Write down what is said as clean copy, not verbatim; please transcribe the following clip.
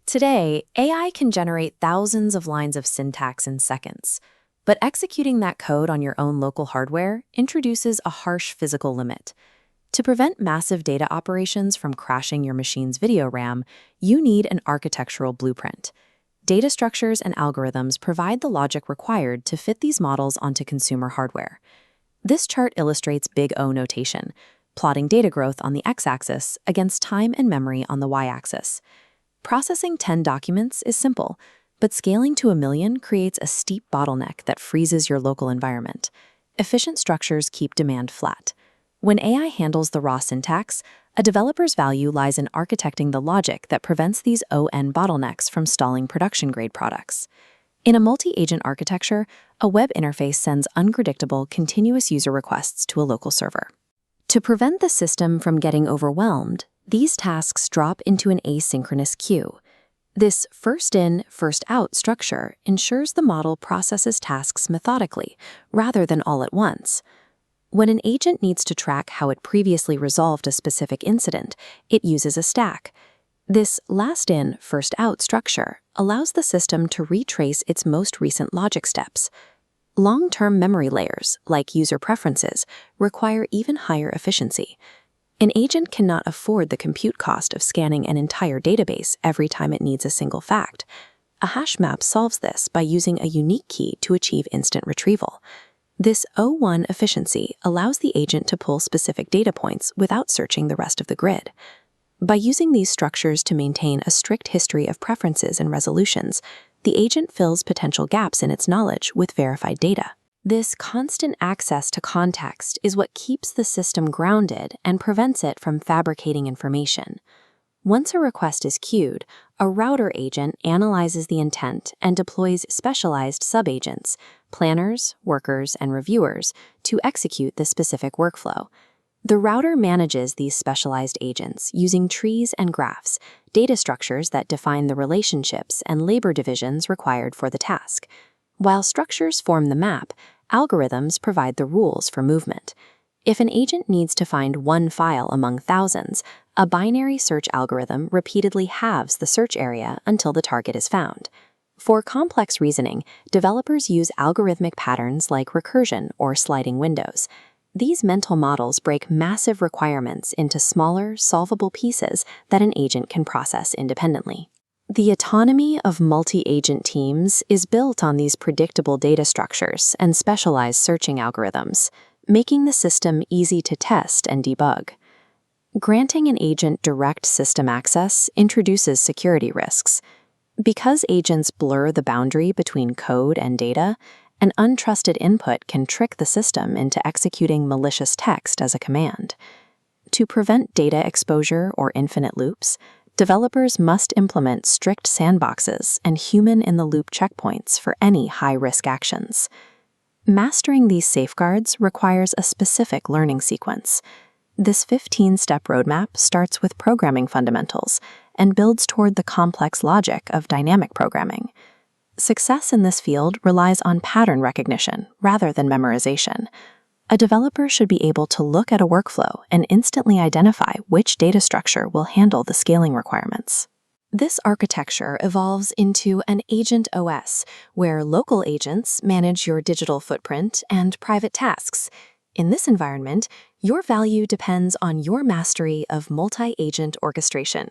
Today, AI can generate thousands of lines of syntax in seconds, but executing that code on your own local hardware introduces a harsh physical limit. To prevent massive data operations from crashing your machine's video RAM, you need an architectural blueprint. Data structures and algorithms provide the logic required to fit these models onto consumer hardware. This chart illustrates Big O notation, plotting data growth on the x-axis against time and memory on the y-axis. Processing 10 documents is simple, but scaling to 1,000,000 creates a steep bottleneck that freezes your local environment. Efficient structures keep demand flat. When AI handles the raw syntax, a developer's value lies in architecting the logic that prevents these ON bottlenecks from stalling production-grade products. In a multi-agent architecture, a web interface sends unpredictable, continuous user requests to a local server. To prevent the system from getting overwhelmed, these tasks drop into an asynchronous queue. This first-in, first-out structure ensures the model processes tasks methodically, rather than all at once. When an agent needs to track how it previously resolved a specific incident, it uses a stack. This last-in, first-out structure allows the system to retrace its most recent logic steps. Long-term memory layers, like user preferences, require even higher efficiency. An agent cannot afford the compute cost of scanning an entire database every time it needs a single fact. A hash map solves this by using a unique key to achieve instant retrieval. This O1 efficiency allows the agent to pull specific data points without searching the rest of the grid. By using these structures to maintain a strict history of preferences and resolutions, the agent fills potential gaps in its knowledge with verified data. This constant access to context is what keeps the system grounded and prevents it from fabricating information. Once a request is queued, a router agent analyzes the intent and deploys specialized subagents, planners, workers, and reviewers, to execute the specific workflow. The router manages these specialized agents using trees and graphs, data structures that define the relationships and labor divisions required for the task. While structures form the map, algorithms provide the rules for movement. If an agent needs to find one file among thousands, a binary search algorithm repeatedly halves the search area until the target is found. For complex reasoning, developers use algorithmic patterns like recursion or sliding windows. These mental models break massive requirements into smaller, solvable pieces that an agent can process independently. The autonomy of multi-agent teams is built on these predictable data structures and specialized searching algorithms, making the system easy to test and debug. Granting an agent direct system access introduces security risks. Because agents blur the boundary between code and data, an untrusted input can trick the system into executing malicious text as a command. To prevent data exposure or infinite loops, developers must implement strict sandboxes and human-in-the-loop checkpoints for any high-risk actions. Mastering these safeguards requires a specific learning sequence. This 15-step roadmap starts with programming fundamentals and builds toward the complex logic of dynamic programming. Success in this field relies on pattern recognition rather than memorization. A developer should be able to look at a workflow and instantly identify which data structure will handle the scaling requirements. This architecture evolves into an agent OS, where local agents manage your digital footprint and private tasks. In this environment, your value depends on your mastery of multi-agent orchestration.